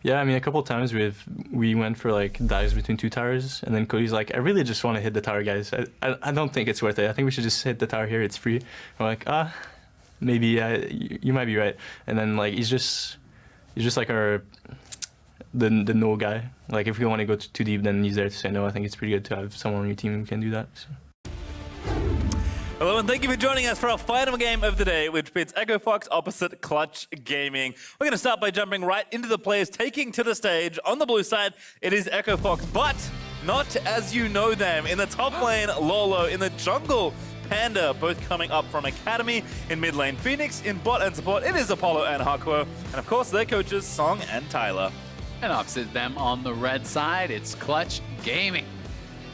Yeah, I mean, a couple of times we went for like dives between two towers, and then Cody's like, I really just want to hit the tower, guys. I don't think it's worth it. I think we should just hit the tower here. It's free. I'm like, maybe you might be right. And then like he's just like the no guy. Like if we want to go too deep, then he's there to say no. I think it's pretty good to have someone on your team who can do that. So. Hello and thank you for joining us for our final game of the day, which pits Echo Fox opposite Clutch Gaming. We're going to start by jumping right into the players taking to the stage. On the blue side, it is Echo Fox, but not as you know them. In the top lane, Lourlo. In the jungle, Panda, both coming up from Academy. In mid lane, Fenix. In bot and support, it is Apollo and Hakuho. And of course, their coaches, Song and Tyler. And opposite them on the red side, it's Clutch Gaming.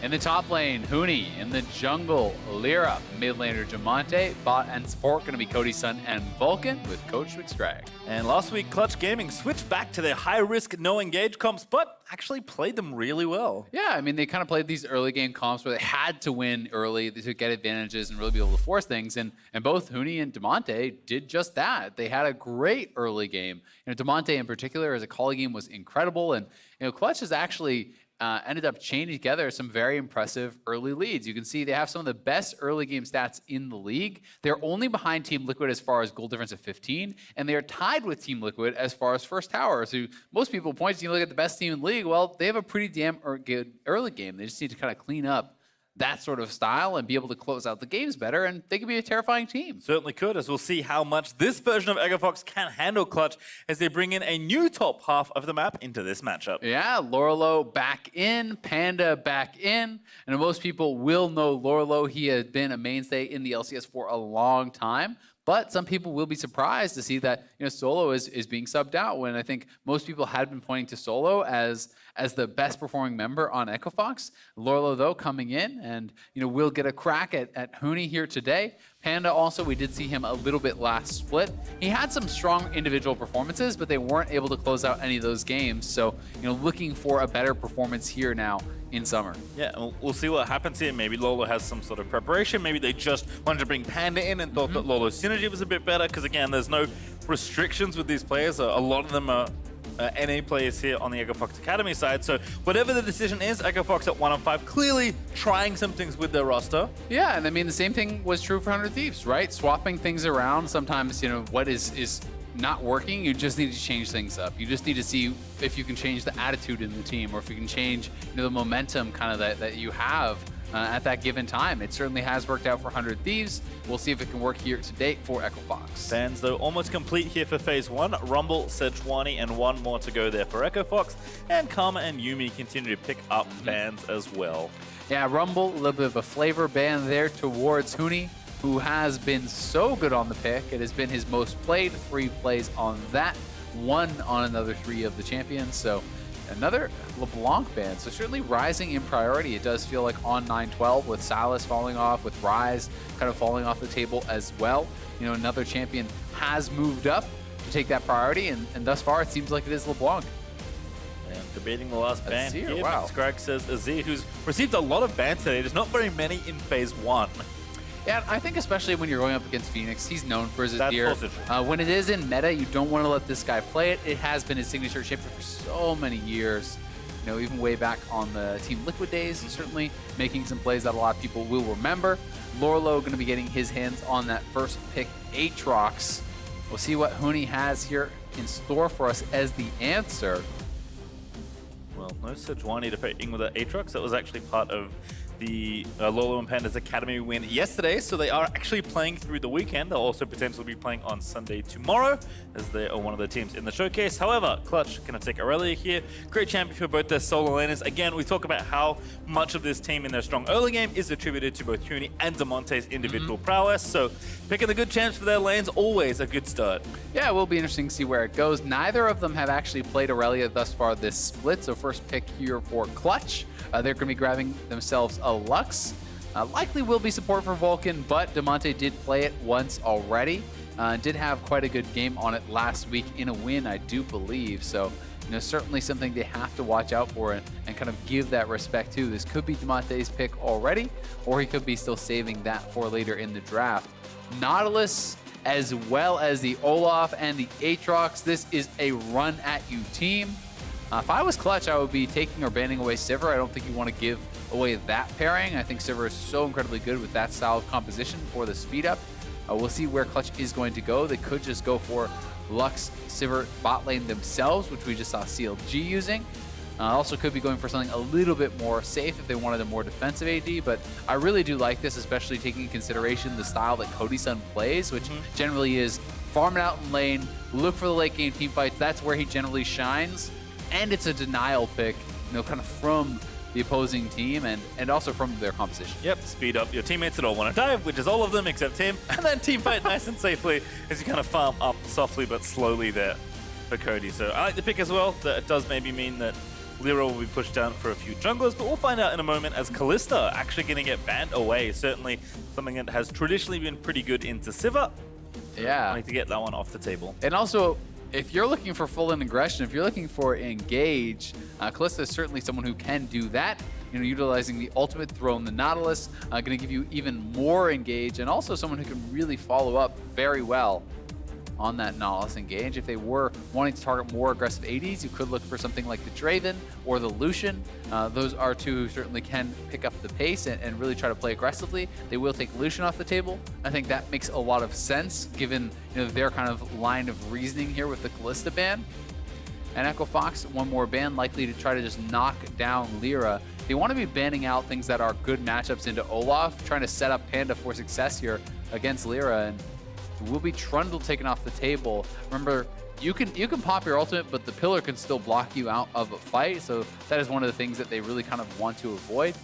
In the top lane, Huni. In the jungle, Lira. Mid laner, Damonte. Bot and support going to be Cody Sun and Vulcan with Coach Xayah. And last week, Clutch Gaming switched back to their high-risk, no-engage comps, but actually played them really well. Yeah, I mean, they kind of played these early game comps where they had to win early to get advantages and really be able to force things. And both Huni and Damonte did just that. They had a great early game. You know, Damonte in particular, as a calling game, was incredible. And, you know, Clutch has actually ended up chaining together some very impressive early leads. You can see they have some of the best early game stats in the league. They're only behind Team Liquid as far as goal difference of 15, and they are tied with Team Liquid as far as first tower. So most people point to you look at the best team in the league, well, they have a pretty damn good early game. They just need to kind of clean up that sort of style and be able to close out the games better, and they could be a terrifying team. Certainly could, as we'll see how much this version of Echo Fox can handle Clutch as they bring in a new top half of the map into this matchup. Yeah, Lourlo back in, Panda back in, and most people will know Lourlo. He has been a mainstay in the LCS for a long time. But some people will be surprised to see that, you know, Solo is being subbed out, when I think most people had been pointing to Solo as the best performing member on Echo Fox. Lourlo, though, coming in, and, you know, we'll get a crack at Huni here today. Panda also, we did see him a little bit last split. He had some strong individual performances, but they weren't able to close out any of those games. So, you know, looking for a better performance here now in summer. Yeah, we'll see what happens here. Maybe Lourlo has some sort of preparation. Maybe they just wanted to bring Panda in and thought that Lourlo's synergy was a bit better, because again, there's no restrictions with these players. A lot of them are NA players here on the Echo Fox Academy side. So whatever the decision is, Echo Fox at 1-5, clearly trying some things with their roster. Yeah, and I mean, the same thing was true for 100 Thieves, right? Swapping things around. Sometimes, you know, what is not working, you just need to change things up. You just need to see if you can change the attitude in the team, or if you can change, you know, the momentum kind of that you have at that given time. It certainly has worked out for 100 Thieves. We'll see if it can work here today for Echo Fox. Bans, though, almost complete here for Phase 1. Rumble, Sejuani, and one more to go there for Echo Fox. And Karma and Yuumi continue to pick up bans as well. Yeah, Rumble, a little bit of a flavor ban there towards Huni, who has been so good on the pick. It has been his most played, 3 plays on that, 1 on another 3 of the champions. So another LeBlanc ban, so certainly rising in priority. It does feel like on 9-12 with Salas falling off, with Ryze kind of falling off the table as well. You know, another champion has moved up to take that priority, and thus far it seems like it is LeBlanc. And debating the last ban Azir, here, wow. Scrag says Azir, who's received a lot of bans today. There's not very many in Phase 1. Yeah, I think especially when you're going up against Fenix, he's known for his Azir. That's when it is in meta, you don't want to let this guy play it. It has been his signature champion for so many years. You know, even way back on the Team Liquid days, and certainly making some plays that a lot of people will remember. Lourlo going to be getting his hands on that first pick, Aatrox. We'll see what Huni has here in store for us as the answer. Well, no Sejuani defeating with an Aatrox. That was actually part of the Lourlo and Panda's Academy win yesterday, so they are actually playing through the weekend. They'll also potentially be playing on Sunday tomorrow, as they are one of the teams in the showcase. However, Clutch going to take Irelia here. Great champion for both their solo laners. Again, we talk about how much of this team in their strong early game is attributed to both Huni and Damonte's individual prowess, so picking the good champs for their lanes, always a good start. Yeah, it will be interesting to see where it goes. Neither of them have actually played Irelia thus far this split, so first pick here for Clutch. They're going to be grabbing themselves a Lux. Likely will be support for Vulcan, but Damonte did play it once already. Did have quite a good game on it last week in a win, I do believe. So, you know, certainly something they have to watch out for and kind of give that respect to. This could be Damonte's pick already, or he could be still saving that for later in the draft. Nautilus as well as the Olaf and the Aatrox. This is a run-at-you team. If I was Clutch, I would be taking or banning away Sivir. I don't think you want to give away that pairing. I think Sivir is so incredibly good with that style of composition for the speed up. We'll see where Clutch is going to go. They could just go for Lux, Sivir bot lane themselves, which we just saw CLG using. Also could be going for something a little bit more safe if they wanted a more defensive AD, but I really do like this, especially taking into consideration the style that Cody Sun plays, which generally is farm it out in lane, look for the late game team fights. That's where he generally shines. And it's a denial pick, kind of from the opposing team and also from their composition. Yep, speed up your teammates that all want to dive, which is all of them except him, and then team fight nice and safely as you kind of farm up softly but slowly there for Cody. So I like the pick as well. That it does maybe mean that Lira will be pushed down for a few junglers, but we'll find out in a moment as Kalista actually going to get banned away. Certainly something that has traditionally been pretty good into Sivir. Yeah. I like to get that one off the table. And also, if you're looking for full integration, if you're looking for engage, Kalista is certainly someone who can do that. Utilizing the ultimate throw in the Nautilus, going to give you even more engage, and also someone who can really follow up very well on that Nautilus engage. If they were wanting to target more aggressive ADs, you could look for something like the Draven or the Lucian. Those are two who certainly can pick up the pace and really try to play aggressively. They will take Lucian off the table. I think that makes a lot of sense given their kind of line of reasoning here with the Kalista ban. And Echo Fox, one more ban, likely to try to just knock down Lira. They want to be banning out things that are good matchups into Olaf, trying to set up Panda for success here against Lira. And will be Trundle taken off the table. Remember, you can pop your ultimate, but the pillar can still block you out of a fight. So that is one of the things that they really kind of want to avoid.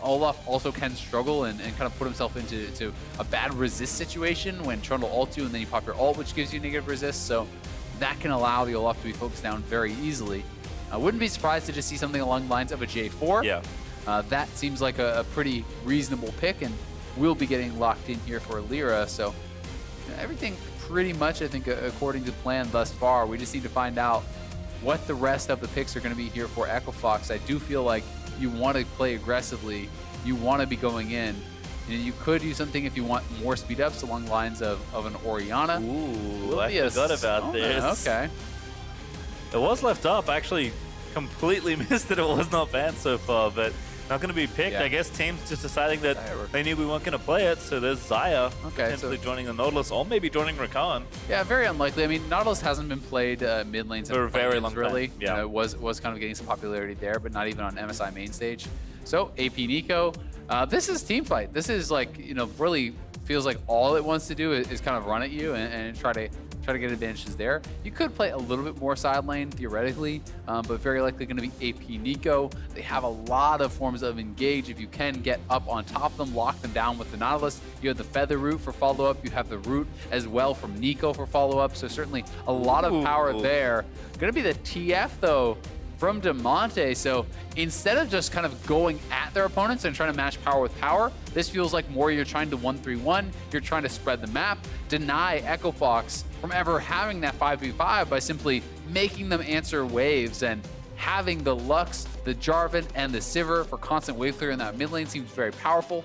Olaf also can struggle and kind of put himself into a bad resist situation when Trundle ults you and then you pop your ult, which gives you negative resist. So that can allow the Olaf to be focused down very easily. I wouldn't be surprised to just see something along the lines of a J4. Yeah. That seems like a pretty reasonable pick, and we'll be getting locked in here for Lira. So everything pretty much, I think, according to plan thus far. We just need to find out what the rest of the picks are going to be here for Echo Fox. I do feel like you want to play aggressively. You want to be going in. And you could use something if you want more speed ups along the lines of an Orianna. Ooh, I forgot about this. Okay. It was left up. I actually completely missed that it was not banned so far, but not going to be picked. Yeah. I guess teams just deciding that they knew we weren't going to play it, so there's Xayah potentially joining the Nautilus, or maybe joining Rakan. Yeah, very unlikely. I mean, Nautilus hasn't been played mid lanes for a very long time. Really. Yeah. It was kind of getting some popularity there, but not even on MSI main stage. So AP Neeko, this is team fight. This is like, really feels like all it wants to do is kind of run at you and try to get advantages there. You could play a little bit more side lane theoretically, but very likely going to be AP Neeko. They have a lot of forms of engage. If you can get up on top of them, lock them down with the Nautilus. You have the Feather Root for follow-up. You have the Root as well from Neeko for follow-up. So certainly a lot of power there. Going to be the TF though from Damonte. So instead of just kind of going at their opponents and trying to match power with power, this feels like more you're trying to 1-3-1. You're trying to spread the map, deny Echo Fox from ever having that 5v5 by simply making them answer waves, and having the Lux, the Jarvan, and the Sivir for constant wave clear in that mid lane seems very powerful.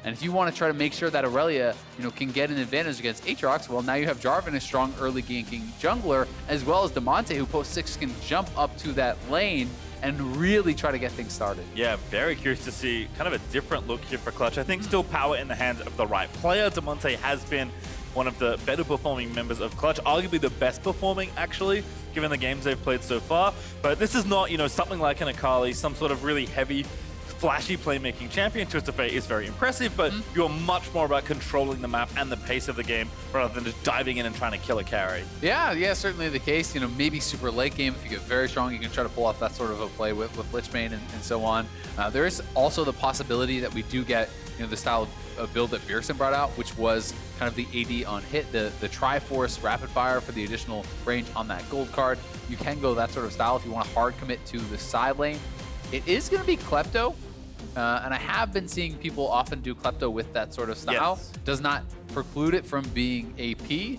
And if you want to try to make sure that Irelia, can get an advantage against Aatrox, well, now you have Jarvan, a strong early ganking jungler, as well as Damonte, who post 6 can jump up to that lane and really try to get things started. Yeah, very curious to see kind of a different look here for Clutch. I think still power in the hands of the right player. Damonte has been one of the better performing members of Clutch, arguably the best performing actually, given the games they've played so far. But this is not, something like an Akali, some sort of really heavy, flashy playmaking champion. Twisted Fate is very impressive, but you're much more about controlling the map and the pace of the game rather than just diving in and trying to kill a carry. Yeah, certainly the case. Maybe super late game, if you get very strong, you can try to pull off that sort of a play with Lichbane and so on. There is also the possibility that we do get the style of build that Bjergsen brought out, which was kind of the AD on hit, the Triforce Rapid Fire for the additional range on that gold card. You can go that sort of style if you want to hard commit to the side lane. It is going to be Klepto. And I have been seeing people often do Klepto with that sort of style. Yes. Does not preclude it from being AP,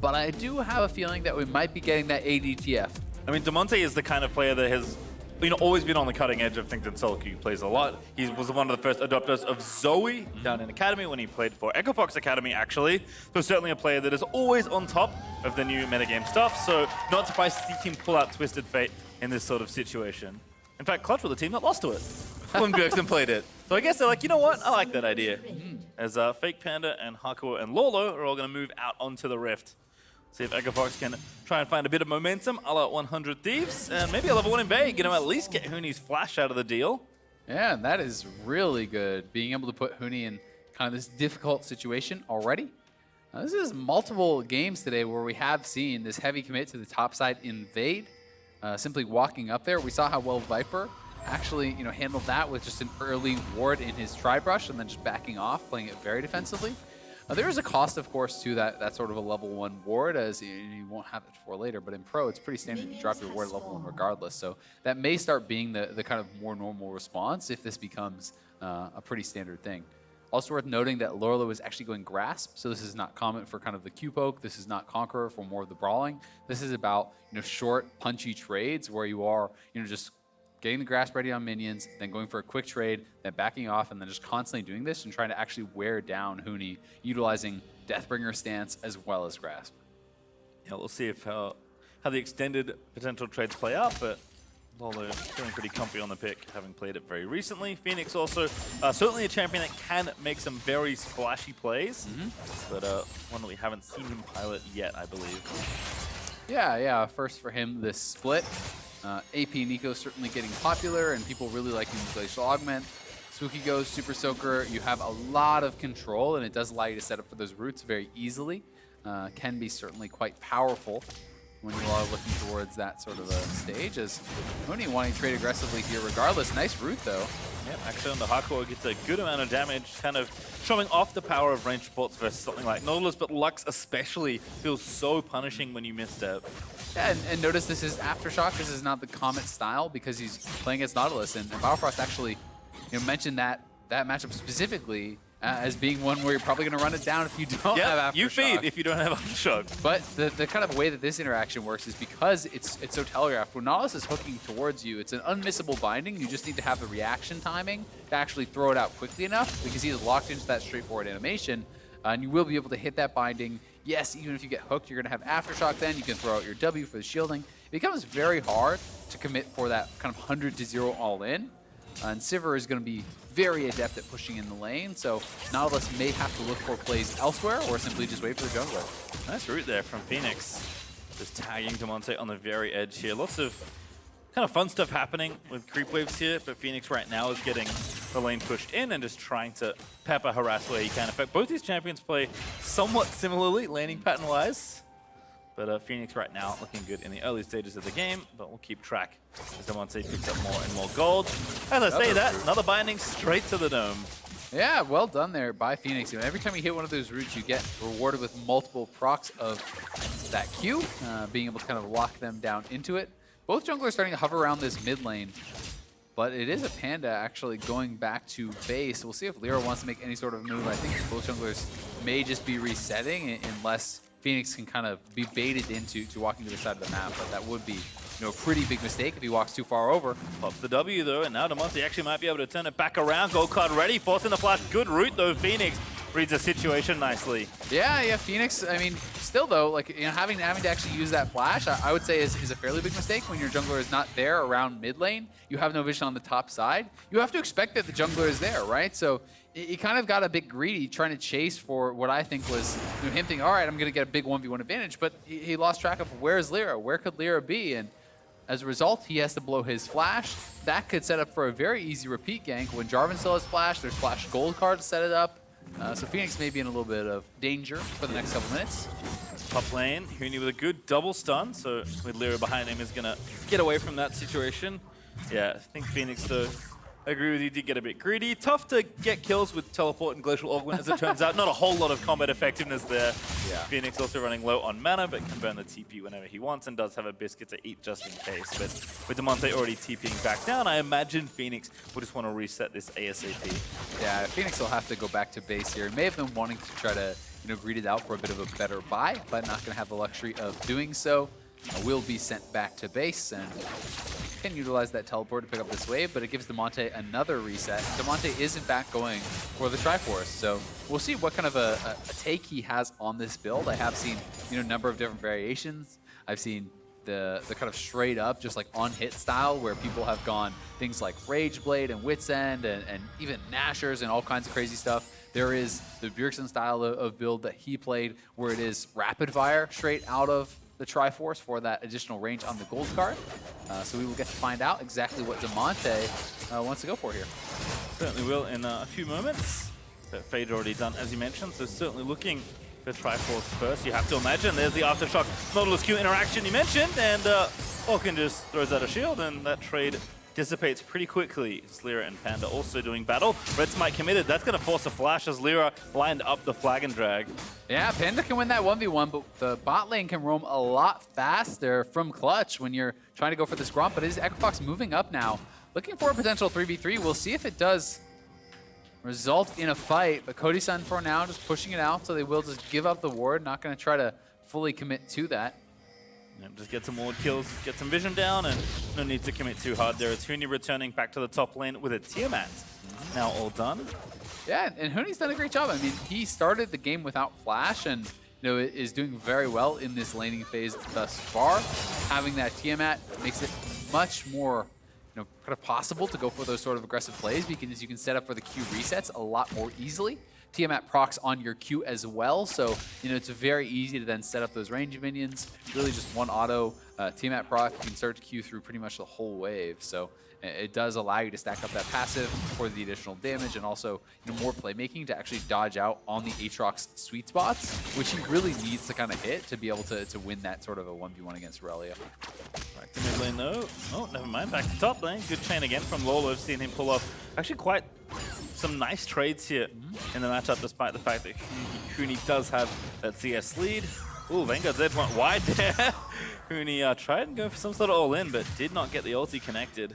but I do have a feeling that we might be getting that ADTF. I mean, Damonte is the kind of player that has always been on the cutting edge of things in solo queue. He plays a lot. He was one of the first adopters of Zoe down in Academy when he played for Echo Fox Academy, actually. So certainly a player that is always on top of the new metagame stuff. So not surprised to see him pull out Twisted Fate in this sort of situation. In fact, Clutch were the team that lost to it when Bjergsen played it. So I guess they're like, you know what? I like that idea. As Fake Panda and Hakuho and Lourlo are all going to move out onto the Rift. See if Echo Fox can try and find a bit of momentum, a la 100 Thieves, and maybe a level 1 invade, get him at least get Huni's flash out of the deal. Yeah, and that is really good, being able to put Huni in kind of this difficult situation already. This is multiple games today where we have seen this heavy commit to the top side invade, simply walking up there. We saw how well Viper actually handled that with just an early ward in his Tri-Brush and then just backing off, playing it very defensively. There is a cost, of course, to that sort of a level 1 ward, as you won't have it for later, but in Pro, it's pretty standard to drop your ward at level 1 regardless. So that may start being the kind of more normal response if this becomes a pretty standard thing. Also worth noting that Lourlo is actually going Grasp, so this is not common for kind of the Q poke. This is not Conqueror for more of the brawling. This is about short, punchy trades where you are just getting the grasp ready on minions, then going for a quick trade, then backing off, and then just constantly doing this and trying to actually wear down Huni, utilizing Deathbringer stance as well as grasp. Yeah, we'll see if how the extended potential trades play out, but Lourlo feeling pretty comfy on the pick, having played it very recently. Fenix also certainly a champion that can make some very splashy plays, but one that we haven't seen him pilot yet, I believe. Yeah, first for him this split. AP Neeko certainly getting popular, and people really liking the Glacial Augment. Spooky goes, Super Soaker, you have a lot of control, and it does allow you to set up for those roots very easily. Can be certainly quite powerful when you are looking towards that sort of a stage, as Huni wanting to trade aggressively here regardless. Nice root, though. Yep, actually on the Hakuho gets a good amount of damage, kind of showing off the power of range supports versus something like Nautilus, but Lux especially feels so punishing when you misstep. Yeah, and notice this is Aftershock. This is not the Comet style because he's playing against Nautilus, and Bifrost actually mentioned that matchup specifically as being one where you're probably going to run it down if you don't have Aftershock. You feed if you don't have Aftershock. But the kind of way that this interaction works is because it's so telegraphed. When Nautilus is hooking towards you, it's an unmissable binding. You just need to have the reaction timing to actually throw it out quickly enough because he is locked into that straightforward animation, and you will be able to hit that binding. Yes, even if you get hooked, you're going to have Aftershock then. You can throw out your W for the shielding. It becomes very hard to commit for that kind of 100-0 all-in. And Sivir is going to be very adept at pushing in the lane, so Nautilus may have to look for plays elsewhere or simply just wait for the jungler. Nice route there from Fenix. Just tagging Damonte on the very edge here. Lots of kind of fun stuff happening with creep waves here, but Fenix right now is getting the lane pushed in and just trying to pepper, harass where he can. In fact, both these champions play somewhat similarly, laning pattern-wise. But Fenix right now looking good in the early stages of the game, but we'll keep track as Damonte picks up more and more gold. As I say that, another binding straight to the dome. Yeah, well done there by Fenix. Every time you hit one of those roots, you get rewarded with multiple procs of that Q, being able to kind of lock them down into it. Both junglers starting to hover around this mid lane, but it is a Panda actually going back to base. We'll see if Lira wants to make any sort of move. I think both junglers may just be resetting unless Fenix can kind of be baited into walking to the side of the map, but that would be a pretty big mistake if he walks too far over. Pops the W though, and now Damonte actually might be able to turn it back around. Gold card ready, forcing the flash. Good route though, Fenix reads the situation nicely. Yeah, Phoenix, I mean, still though, like, having to actually use that flash, I would say is a fairly big mistake when your jungler is not there around mid lane. You have no vision on the top side. You have to expect that the jungler is there, right? So he kind of got a bit greedy trying to chase for what I think was him thinking, all right, I'm going to get a big 1v1 advantage, but he lost track of where's Lira? Where could Lira be? And as a result, he has to blow his flash. That could set up for a very easy repeat gank. When Jarvan still has flash, there's flash gold card to set it up. So Phoenix may be in a little bit of danger for the next couple minutes. Top lane, Huni with a good double stun, so with Lira behind him is going to get away from that situation. Yeah, I think Phoenix, though, I agree with you, did get a bit greedy. Tough to get kills with Teleport and Glacial Augment, as it turns out. Not a whole lot of combat effectiveness there. Yeah. Phoenix also running low on mana, but can burn the TP whenever he wants and does have a biscuit to eat just in case. But with Damonte already TPing back down, I imagine Phoenix will just want to reset this ASAP. Yeah, Phoenix will have to go back to base here. May have been wanting to try to greed it out for a bit of a better buy, but not going to have the luxury of doing so. Will be sent back to base, and can utilize that teleport to pick up this wave, but it gives Damonte another reset. Damonte is in fact going for the Triforce, so we'll see what kind of a take he has on this build. I have seen, you know, a number of different variations. I've seen the kind of straight up, just like on hit style, where people have gone things like Rage Blade and Wit's End and even Nashers and all kinds of crazy stuff. There is the Bjergsen style of build that he played, where it is rapid fire straight out of the Triforce for that additional range on the gold card. So we will get to find out exactly what Damonte wants to go for here. Certainly will in a few moments. But Fade already done, as you mentioned, so certainly looking for Triforce first. You have to imagine there's the Aftershock Nautilus Q interaction you mentioned, and Vulcan just throws out a shield, and that trade dissipates pretty quickly. It's Lira and Panda also doing battle. Red Smite committed. That's going to force a flash as Lira lined up the flag and drag. Yeah, Panda can win that 1v1, but the bot lane can roam a lot faster from Clutch when you're trying to go for this Gromp. But it is Equifox moving up now, looking for a potential 3v3. We'll see if it does result in a fight, but Cody Sun for now just pushing it out, so they will just give up the ward, not going to try to fully commit to that. Yep, just get some ward kills, get some vision down, and no need to commit too hard there. It's Huni returning back to the top lane with a Tiamat. Now all done. Yeah, and Huni's done a great job. I mean, he started the game without Flash and, you know, is doing very well in this laning phase thus far. Having that Tiamat makes it much more, you know, kind of possible to go for those sort of aggressive plays, because you can set up for the Q resets a lot more easily. Tiamat procs on your Q as well, so, you know, it's very easy to then set up those range minions. Really just one auto Tiamat proc, you can start to Q through pretty much the whole wave. So it does allow you to stack up that passive for the additional damage, and also, you know, more playmaking to actually dodge out on the Aatrox sweet spots, which he really needs to kind of hit to be able to win that sort of a 1v1 against Irelia. Back to mid lane though. Oh, never mind. Back to top lane. Good chain again from Lourlo. I've seen him pull off actually quite some nice trades here in the matchup, despite the fact that Huni does have that CS lead. Ooh, Vanguard's edge went wide there. Huni tried and go for some sort of all-in, but did not get the ulti connected.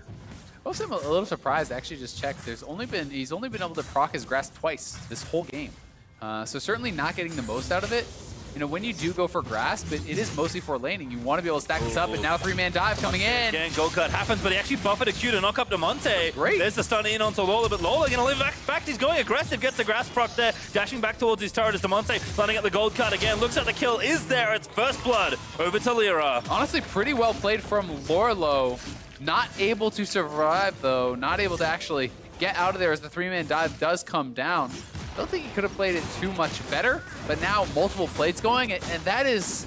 Also, I'm a little surprised. I actually just checked. He's only been able to proc his grass twice this whole game. So certainly not getting the most out of it. You know, when you do go for grass, but it is mostly for laning. You want to be able to stack this up, and now 3-man dive coming in. Again, gold cut happens, but he actually buffered a Q to knock up Damonte. Great. There's the stun in onto Lourlo, but Lourlo going to live back. He's going aggressive, gets the grass proc there, dashing back towards his turret as Damonte lining up the gold cut again. Looks at the kill, is there? It's first blood over to Lira. Honestly, pretty well played from Lourlo. Not able to survive, though. Not able to actually get out of there as the 3-man dive does come down. I don't think he could have played it too much better, but now multiple plates going, and that is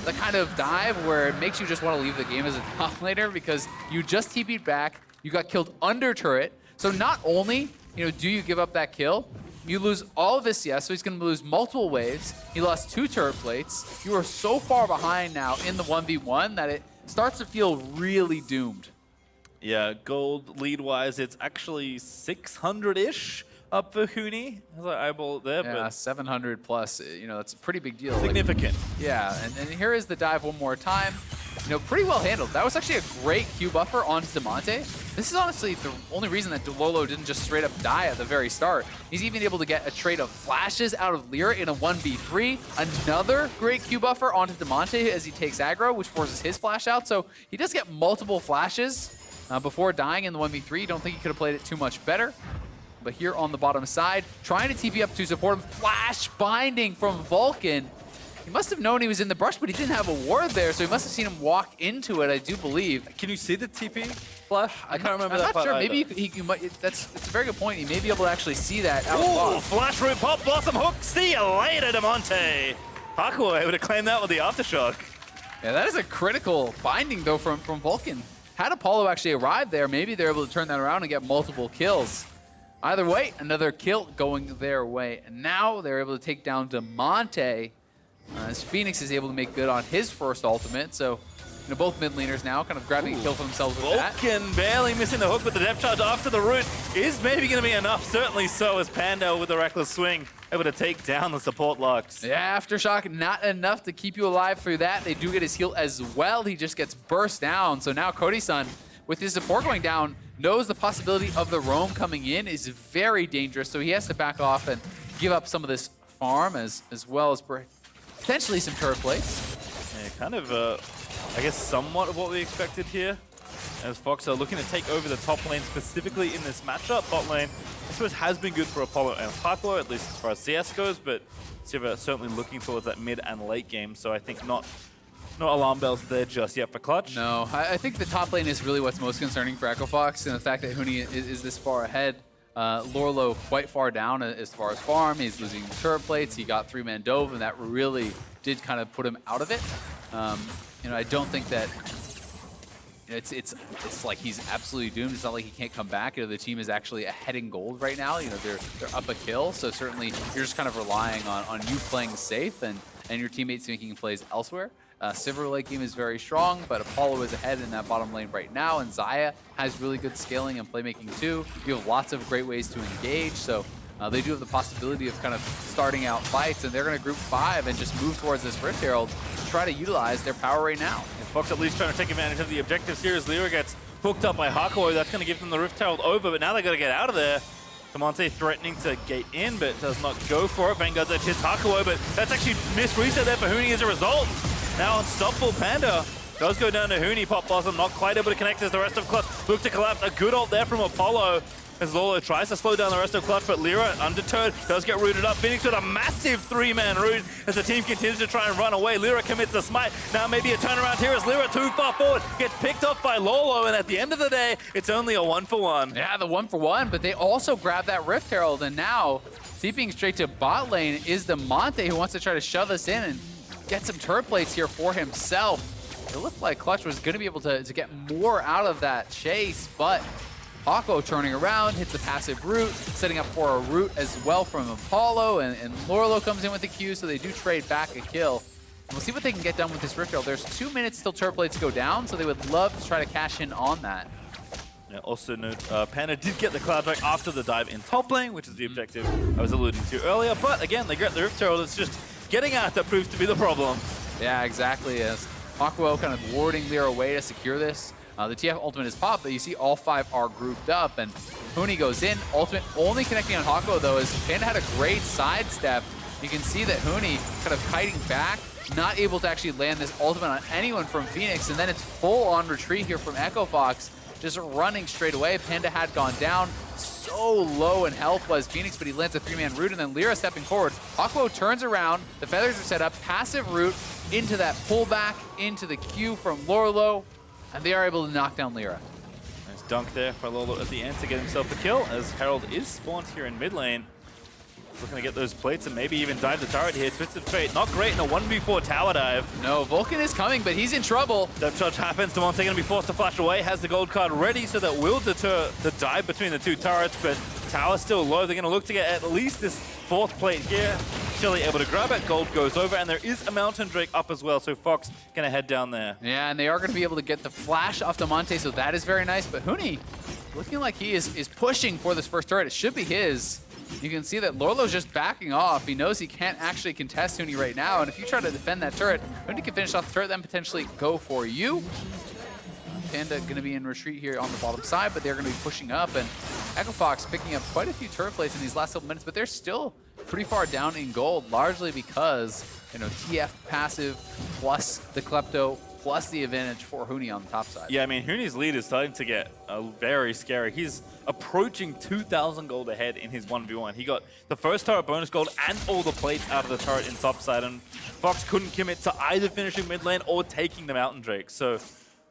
the kind of dive where it makes you just want to leave the game as a top laner, because you just TP'd back, you got killed under turret, so not only, you know, do you give up that kill, you lose all of his CS, so he's going to lose multiple waves. He lost 2 turret plates. You are so far behind now in the 1v1 that it starts to feel really doomed. Yeah, gold lead-wise, it's actually 600-ish. Up for Huni, as I eyeball it there. Yeah, but 700 plus, you know, that's a pretty big deal. Significant. Like, yeah, and here is the dive one more time. You know, pretty well handled. That was actually a great Q buffer onto Damonte. This is honestly the only reason that Lourlo didn't just straight up die at the very start. He's even able to get a trade of flashes out of Lira in a 1v3. Another great Q buffer onto Damonte as he takes aggro, which forces his flash out. So he does get multiple flashes before dying in the 1v3. Don't think he could have played it too much better. But here on the bottom side, trying to TP up to support him. Flash binding from Vulcan. He must have known he was in the brush, but he didn't have a ward there, so he must have seen him walk into it, I do believe. Can you see the TP flash? I can't remember that I'm not part sure. either. Maybe he might. It's a very good point. He may be able to actually see that out Ooh, of flash root pop, blossom hook. See you later, Damonte. Hakuho able to claim that with the aftershock. Yeah, that is a critical binding, though, from Vulcan. Had Apollo actually arrived there, maybe they're able to turn that around and get multiple kills. Either way, another kill going their way. And now they're able to take down Damonte as Fenix is able to make good on his first ultimate. So, you know, both mid laners now kind of grabbing a kill for themselves with that. Vulcan barely missing the hook, but the depth charge after the root is maybe going to be enough. Certainly so, as Panda with the reckless swing able to take down the support locks. Yeah, Aftershock, not enough to keep you alive through that. They do get his heal as well. He just gets burst down. So now Cody Sun, with his support going down, knows the possibility of the roam coming in is very dangerous, so he has to back off and give up some of this farm as well as potentially some turret plates. Yeah, kind of, I guess, somewhat of what we expected here. as Fox are looking to take over the top lane, specifically in this matchup. Bot lane, I suppose, has been good for Apollo and Hakuho, at least as far as CS goes, but Sivir certainly looking towards that mid and late game, so I think not alarm bells there just yet for Clutch. No, I think the top lane is really what's most concerning for Echo Fox, and the fact that Huni is this far ahead. Lourlo quite far down as far as farm. He's losing turret plates. He got 3-man dove, and that really did kind of put him out of it. I don't think that it's like he's absolutely doomed. It's not like he can't come back. The team is actually ahead in gold right now. They're up a kill, so certainly you're just kind of relying on you playing safe and your teammates making plays elsewhere. Sivir late game is very strong, but Apollo is ahead in that bottom lane right now, and Xayah has really good scaling and playmaking too. You have lots of great ways to engage, so they do have the possibility of kind of starting out fights, and they're going to group 5 and just move towards this Rift Herald to try to utilize their power right now. And Fox at least trying to take advantage of the objectives here as Lira gets hooked up by Hakuho. That's going to give them the Rift Herald over, but now they got to get out of there. Damonte threatening to gate in, but does not go for it. Vanguard's edge hits Hakuho, but that's actually missed reset there for Huni as a result. Now unstoppable Panda does go down to Huni. Pop Blossom not quite able to connect as the rest of Clutch look to collapse. A good ult there from Apollo as Lourlo tries to slow down the rest of Clutch, but Lira, undeterred, does get rooted up. Fenix with a massive 3-man root as the team continues to try and run away. Lira commits a smite. Now maybe a turnaround here as Lira too far forward gets picked off by Lourlo, and at the end of the day, it's only a 1-for-1. Yeah, the 1-for-1, but they also grab that Rift Herald, and now TPing straight to bot lane is Damonte, who wants to try to shove this in and get some turret plates here for himself. It looked like Clutch was going to be able to get more out of that chase, but Hakuho turning around, hits the passive root, setting up for a root as well from Apollo, and Lourlo comes in with the Q, so they do trade back a kill. And we'll see what they can get done with this Rift Herald. There's 2 minutes till turret plates go down, so they would love to try to cash in on that. Yeah, also note, Panda did get the Cloud Strike after the dive in top lane, which is the objective I was alluding to earlier, but again, they get the Rift Herald. It's just getting out that proves to be the problem. Yeah, exactly. As Hakuho kind of warding Lira away to secure this. The TF ultimate is popped, but you see all 5 are grouped up, and Huni goes in. Ultimate only connecting on Hakuho, though, as Panda had a great sidestep. You can see that Huni kind of kiting back, not able to actually land this ultimate on anyone from Fenix, and then it's full-on retreat here from Echo Fox, just running straight away. Panda had gone down. So low in health was Fenix, but he lands a 3-man root, and then Lira stepping forward. Hakuho turns around, the feathers are set up, passive root into that pullback, into the Q from Lourlo, and they are able to knock down Lira. Nice dunk there for Lourlo at the end to get himself a kill, as Herald is spawned here in mid lane. Looking to get those plates and maybe even dive the turret here. Twisted Fate, not great in a 1v4 tower dive. No, Vulcan is coming, but he's in trouble. Depth charge happens. Damonte going to be forced to flash away. Has the gold card ready, so that will deter the dive between the 2 turrets, but tower's still low. They're going to look to get at least this 4th plate here. Chili able to grab it. Gold goes over, and there is a Mountain Drake up as well, so Fox going to head down there. Yeah, and they are going to be able to get the flash off Damonte, so that is very nice, but Huni looking like he is pushing for this first turret. It should be his. You can see that Lourlo's just backing off. He knows he can't actually contest Huni right now, and if you try to defend that turret, Huni can finish off the turret, then potentially go for you. Panda going to be in retreat here on the bottom side, but they're going to be pushing up, and Echo Fox picking up quite a few turret plates in these last couple minutes, but they're still pretty far down in gold, largely because, TF passive plus the Klepto plus the advantage for Huni on the top side. Yeah, I mean, Huni's lead is starting to get very scary. He's approaching 2,000 gold ahead in his 1v1. He got the first turret bonus gold and all the plates out of the turret in top side, and Fox couldn't commit to either finishing mid lane or taking the Mountain Drake. So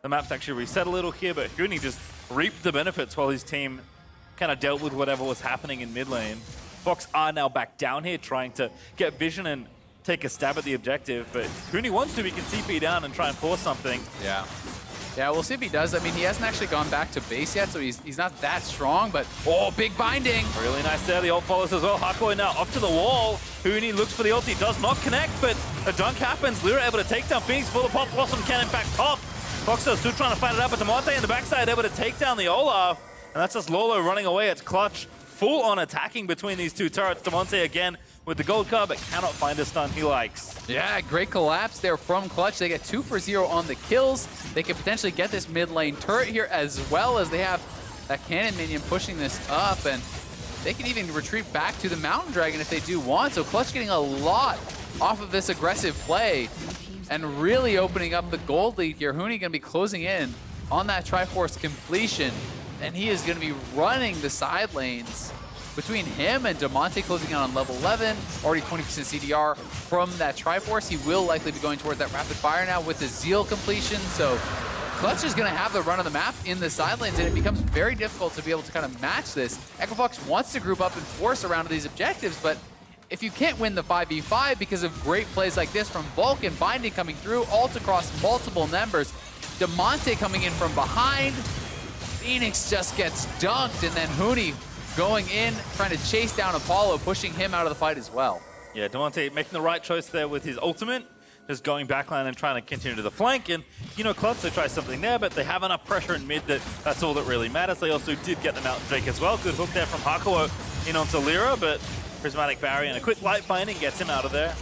the map's actually reset a little here, but Huni just reaped the benefits while his team kind of dealt with whatever was happening in mid lane. Fox are now back down here trying to get vision and take a stab at the objective, but Huni wants to, he can TP down and try and force something. Yeah. Yeah, we'll see if he does. I mean, he hasn't actually gone back to base yet, so he's not that strong, but oh, big binding. Really nice there, the ult follows as well. Hakuho now off to the wall. Huni looks for the ult, he does not connect, but a dunk happens. Lira able to take down Fenix full of pop. Blossom can in fact pop. Fox still trying to fight it out, but Damonte in the backside able to take down the Olaf, and that's just Lourlo running away. It's Clutch full on attacking between these 2 turrets. Damonte again with the gold card, but cannot find a stun he likes. Yeah, great collapse there from Clutch. They get 2 for 0 on the kills. They could potentially get this mid lane turret here, as well as they have that cannon minion pushing this up, and they can even retreat back to the Mountain Dragon if they do want. So Clutch getting a lot off of this aggressive play and really opening up the gold lead here. Huni going to be closing in on that Triforce completion, and he is going to be running the side lanes between him and Damonte closing out on level 11, already 20% CDR from that Triforce. He will likely be going towards that rapid fire now with the Zeal completion, so Clutch is going to have the run of the map in the side lanes, and it becomes very difficult to be able to kind of match this. EchoFox wants to group up and force around these objectives, but if you can't win the 5v5 because of great plays like this from Vulcan, Binding coming through, ult across multiple members, Damonte coming in from behind, Fenix just gets dunked, and then Huni going in, trying to chase down Apollo, pushing him out of the fight as well. Yeah, Damonte making the right choice there with his ultimate, just going backline and trying to continue to the flank. And, you know, Clutch, they try something there, but they have enough pressure in mid that that's all that really matters. They also did get the Mountain Drake as well. Good hook there from Hakuho in onto Lira, but Prismatic Barrier and a quick light binding gets him out of there.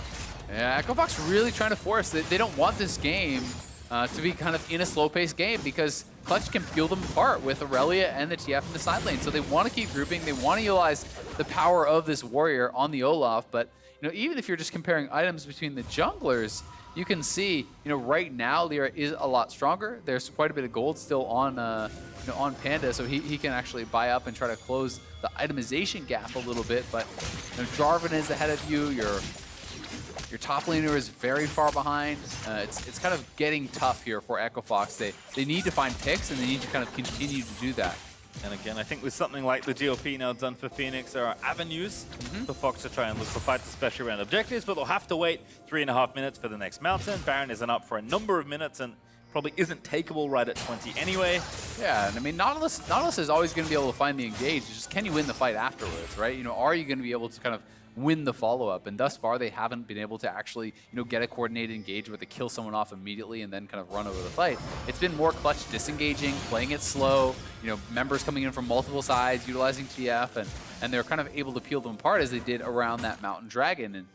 Yeah, EchoFox really trying to force. They don't want this game to be kind of in a slow-paced game because Clutch can peel them apart with Irelia and the TF in the side lane. So they want to keep grouping. They want to utilize the power of this warrior on the Olaf. But you know, even if you're just comparing items between the junglers, you can see, you know, right now Lira is a lot stronger. There's quite a bit of gold still on you know, on Panda, so he can actually buy up and try to close the itemization gap a little bit. But you know, Jarvan is ahead of you. Your top laner is very far behind. It's kind of getting tough here for EchoFox. They need to find picks, and they need to kind of continue to do that. And again, I think with something like the GOP now done for Fenix, there are avenues for Fox to try and look for fights, especially around objectives, but they'll have to wait 3.5 minutes for the next mountain. Baron isn't up for a number of minutes and probably isn't takeable right at 20 anyway. Yeah, and I mean, Nautilus is always going to be able to find the engage. It's just, can you win the fight afterwards, right? You know, are you going to be able to kind of win the follow-up? And thus far, they haven't been able to actually, you know, get a coordinated engage where they kill someone off immediately and then kind of run over the fight. It's been more Clutch disengaging, playing it slow, you know, members coming in from multiple sides, utilizing TF, and they're kind of able to peel them apart as they did around that Mountain Dragon. And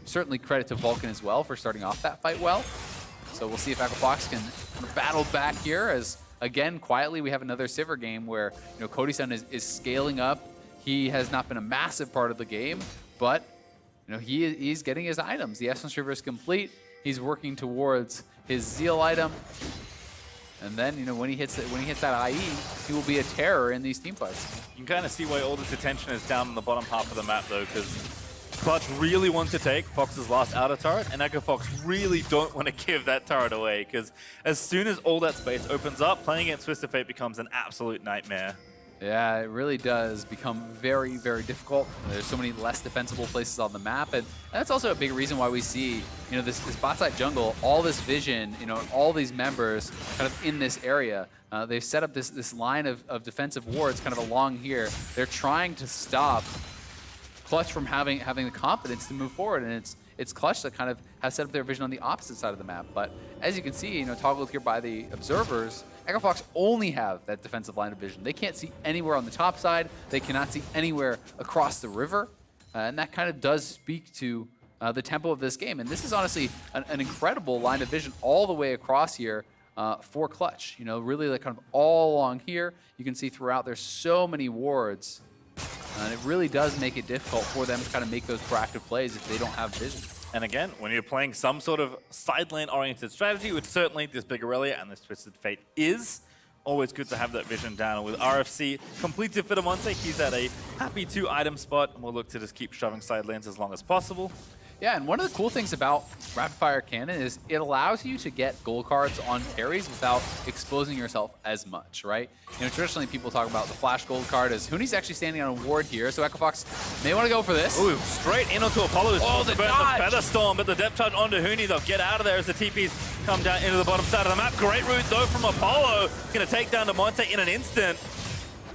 certainly credit to Vulcan as well for starting off that fight well. So we'll see if EchoFox can battle back here as, again, quietly we have another Sivir game where, you know, Cody Sun is scaling up. He has not been a massive part of the game, but you know, he's getting his items. The Essence River is complete. He's working towards his Zeal item. And then, you know, when he hits that IE, he will be a terror in these team fights. You can kind of see why all this attention is down on the bottom half of the map, though, because Clutch really wants to take Fox's last outer turret, and EchoFox really don't want to give that turret away, because as soon as all that space opens up, playing against Twisted Fate becomes an absolute nightmare. Yeah, it really does become very, very difficult. There's so many less defensible places on the map, and that's also a big reason why we see, you know, this bot side jungle, all this vision, you know, all these members kind of in this area. They've set up this line of defensive wards kind of along here. They're trying to stop Clutch from having the confidence to move forward, and it's Clutch that kind of has set up their vision on the opposite side of the map. But as you can see, you know, toggled here by the observers, EchoFox only have that defensive line of vision. They can't see anywhere on the top side. They cannot see anywhere across the river. And that kind of does speak to the tempo of this game. And this is honestly an incredible line of vision all the way across here for Clutch. You know, really like kind of all along here. You can see throughout there's so many wards. And it really does make it difficult for them to kind of make those proactive plays if they don't have vision. And again, when you're playing some sort of side lane-oriented strategy, which certainly this big Irelia and this Twisted Fate is, always good to have that vision down. And with RFC completed for Damonte, he's at a happy 2-item spot, and we'll look to just keep shoving side lanes as long as possible. Yeah, and one of the cool things about Rapid Fire Cannon is it allows you to get gold cards on carries without exposing yourself as much, right? You know, traditionally people talk about the flash gold card as Huni's actually standing on a ward here, so EchoFox may want to go for this. Ooh, straight in onto Apollo. Oh, the burn dodge! The Feather Storm, but the depth charge onto Huni. They'll get out of there as the TPs come down into the bottom side of the map. Great route though from Apollo. Going to take down Damonte in an instant.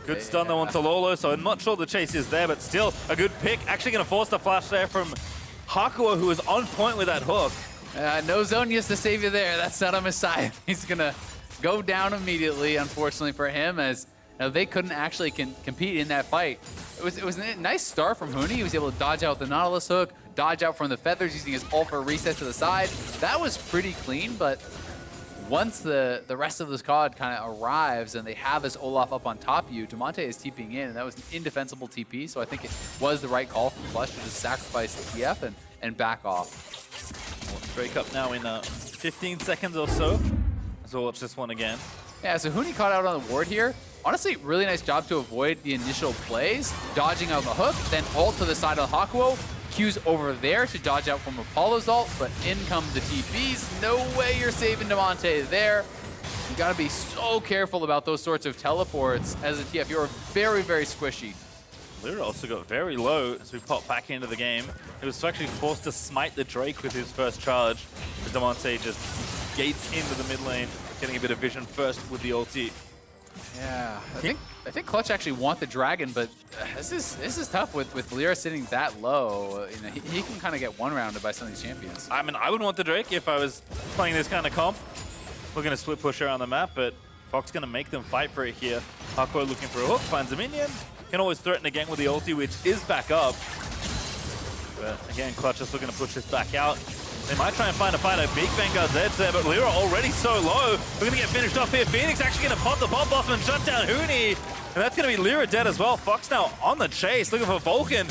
Good stun though onto Lourlo, so I'm not sure the chase is there, but still a good pick. Actually going to force the flash there from Hakuho, who is on point with that hook. No Zonius to save you there. That's not on his side. He's going to go down immediately, unfortunately for him, as you know, they couldn't actually compete in that fight. It was a nice start from Huni. He was able to dodge out the Nautilus hook, dodge out from the feathers using his ult for a reset to the side. That was pretty clean, but once the rest of the squad kind of arrives and they have this Olaf up on top of you, Damonte is TPing in, and that was an indefensible TP, so I think it was the right call from Flush to just sacrifice the TF and back off. Break up now in 15 seconds or so. So watch this one again. Yeah, so Huni caught out on the ward here. Honestly, really nice job to avoid the initial plays, dodging out the hook, then ult to the side of Hakuho. Q's over there to dodge out from Apollo's ult, but in come the TPs. No way you're saving Damonte there. You gotta be so careful about those sorts of teleports as a TF. You're very, very squishy. Lira also got very low as we pop back into the game. He was actually forced to smite the Drake with his first charge. But Damonte just gates into the mid lane, getting a bit of vision first with the ulti. Yeah, I think Clutch actually want the dragon, but this is tough with Lira sitting that low. You know, he can kind of get one-rounded by some of these champions. I mean, I would want the Drake if I was playing this kind of comp. We're going to split push around the map, but Fox going to make them fight for it here. Hakuho looking for a hook, finds a minion. Can always threaten again with the ulti, which is back up. But again, Clutch is looking to push this back out. They might try and find a fight at Big Vanguard's edge there, but Lira already so low. We're going to get finished off here. Fenix actually going to pop the bomb off and shut down Huni. And that's going to be Lira dead as well. Fox now on the chase, looking for Vulcan.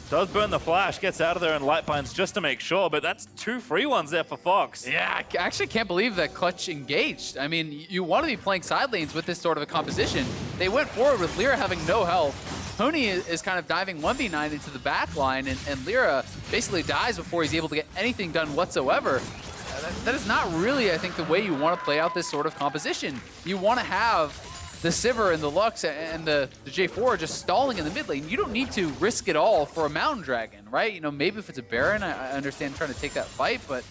Does burn the flash, gets out of there and light binds just to make sure, but that's 2 free ones there for Fox. Yeah, I actually can't believe that Clutch engaged. I mean, you want to be playing side lanes with this sort of a composition. They went forward with Lira having no health. Huni is kind of diving 1v9 into the back line, and Lira basically dies before he's able to get anything done whatsoever. That is not really, I think, the way you want to play out this sort of composition. You want to have the Sivir and the Lux and the J4 just stalling in the mid lane. You don't need to risk it all for a Mountain Dragon, right? You know, maybe if it's a Baron, I understand trying to take that fight, but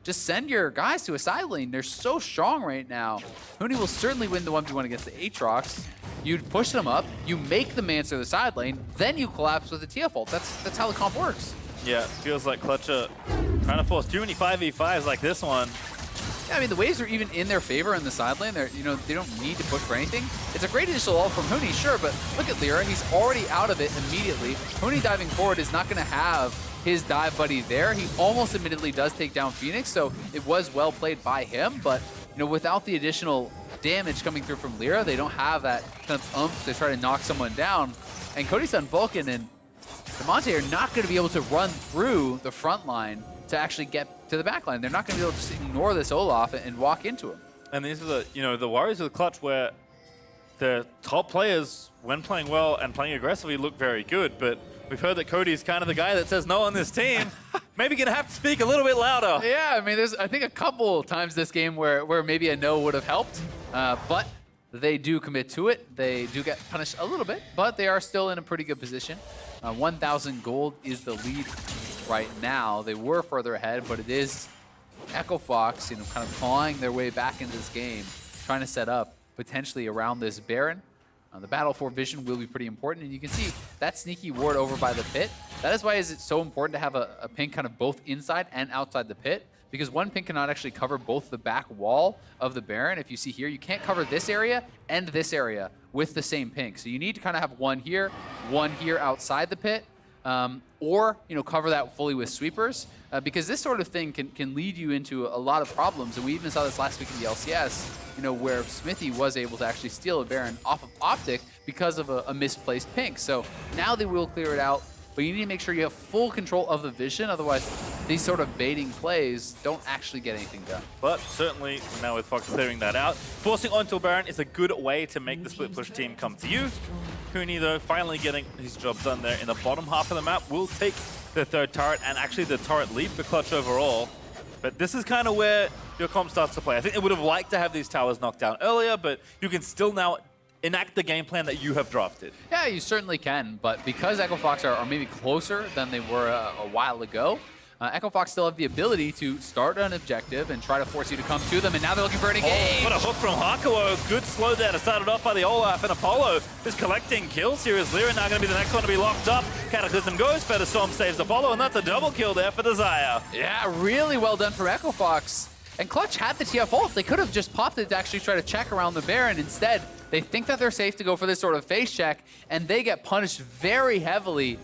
just send your guys to a side lane. They're so strong right now. Huni will certainly win the 1v1 against the Aatrox. You'd push them up, you make them answer the side lane, then you collapse with the TF ult. That's how the comp works. Yeah, it feels like Clutch are trying to force too many 5v5s like this one. Yeah, I mean, the waves are even in their favor in the side lane. You know, they don't need to push for anything. It's a great initial ult from Huni, sure, but look at Lira. He's already out of it immediately. Huni diving forward is not going to have his dive buddy there. He almost admittedly does take down Fenix, so it was well played by him, but you know, without the additional damage coming through from Lira, they don't have that kind of oomph to try to knock someone down. And Cody Sun, Vulcan, and Damonte are not going to be able to run through the front line to actually get to the back line. They're not going to be able to just ignore this Olaf and walk into him. And these are the, you know, the worries of the Clutch where the top players, when playing well and playing aggressively, look very good, but we've heard that Cody's kind of the guy that says no on this team. Maybe gonna have to speak a little bit louder. Yeah, I mean, there's I think a couple times this game where maybe a no would have helped, but they do commit to it. They do get punished a little bit, but they are still in a pretty good position. 1,000 gold is the lead right now. They were further ahead, but it is Echo Fox, you know, kind of clawing their way back into this game, trying to set up potentially around this Baron. The battle for vision will be pretty important, and you can see that sneaky ward over by the pit. That is why is it so important to have a pink kind of both inside and outside the pit, because one pink cannot actually cover both the back wall of the Baron. If you see here, you can't cover this area and this area with the same pink. So you need to kind of have one here outside the pit, or you know, cover that fully with sweepers, because this sort of thing can lead you into a lot of problems. And we even saw this last week in the LCS, you know, where Smithy was able to actually steal a Baron off of Optic because of a misplaced pink. So now they will clear it out, but you need to make sure you have full control of the vision. Otherwise, these sort of baiting plays don't actually get anything done. But certainly, now with Fox clearing that out, forcing onto a Baron is a good way to make the split push team come to you. Huni, though, finally getting his job done there in the bottom half of the map, will take the third turret and actually the turret lead for Clutch overall. But this is kind of where your comp starts to play. I think they would have liked to have these towers knocked down earlier, but you can still now enact the game plan that you have drafted. Yeah, you certainly can, but because Echo Fox are maybe closer than they were a while ago, Echo Fox still have the ability to start an objective and try to force you to come to them, and now they're looking for an engage. What a hook from Hakuho. Good slowdown. It started off by the Olaf, and Apollo is collecting kills here as Lira now going to be the next one to be locked up. Cataclysm goes, Feather Storm saves Apollo, and that's a double kill there for the Xayah. Yeah, really well done from Echo Fox. And Clutch had the TF ult. They could have just popped it to actually try to check around the Baron. Instead, they think that they're safe to go for this sort of face check, and they get punished very heavily,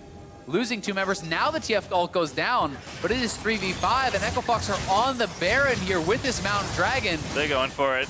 losing 2 members. Now the TF ult goes down, but it is 3v5, and Echo Fox are on the Baron here with this Mountain Dragon. They're going for it.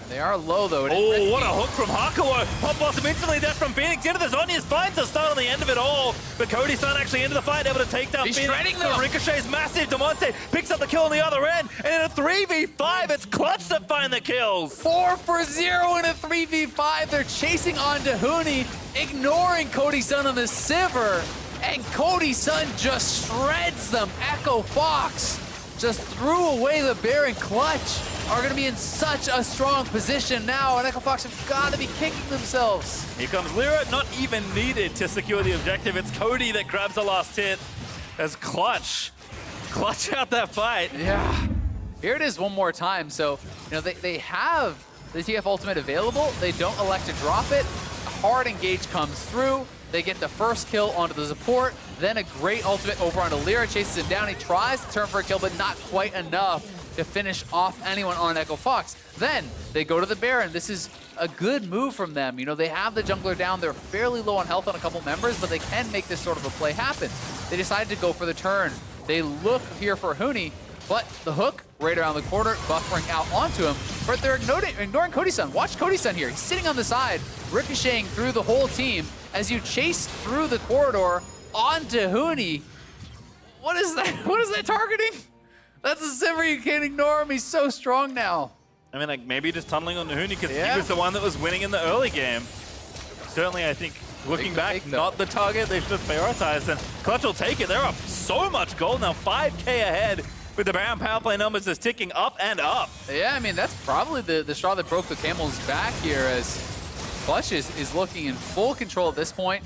They are low, though. Oh, what a hook from Hakuho. Hot Blossom instantly death from Fenix into the Zhonya's fine to start on the end of it all. But Cody Sun actually into the fight, able to take down He's Fenix. shredding them. The ricochet's massive. Damonte picks up the kill on the other end. And in a 3v5, it's Clutch that find the kills. 4 for 0 in a 3v5. They're chasing onto Huni, ignoring Cody Sun on the Sivir. And Cody Sun just shreds them. Echo Fox just threw away the Baron. Clutch are going to be in such a strong position now, and Echo Fox have got to be kicking themselves. Here comes Lira, not even needed to secure the objective. It's Cody that grabs the last hit as Clutch out that fight. Yeah. Here it is one more time. So, you know, they have the TF ultimate available. They don't elect to drop it. A hard engage comes through. They get the first kill onto the support, then a great ultimate over onto Lira, chases him down. He tries to turn for a kill, but not quite enough to finish off anyone on Echo Fox. Then they go to the Baron. This is a good move from them. You know, they have the jungler down. They're fairly low on health on a couple members, but they can make this sort of a play happen. They decided to go for the turn. They look here for Huni, but the hook right around the corner, buffering out onto him, but they're ignoring Cody Sun. Watch Cody Sun here. He's sitting on the side, ricocheting through the whole team as you chase through the corridor onto Huni. What is that? What is that targeting? That's a Sivir. You can't ignore him. He's so strong now. I mean, like, maybe just tunneling on Huni because Yeah. he was the one that was winning in the early game. Certainly, I think, looking back, not the target they should have prioritized, and Clutch will take it. They're up so much gold now, 5K ahead, with the Baron power play numbers just ticking up and up. Yeah, I mean, that's probably the straw that broke the camel's back here, as Clutch is looking in full control at this point.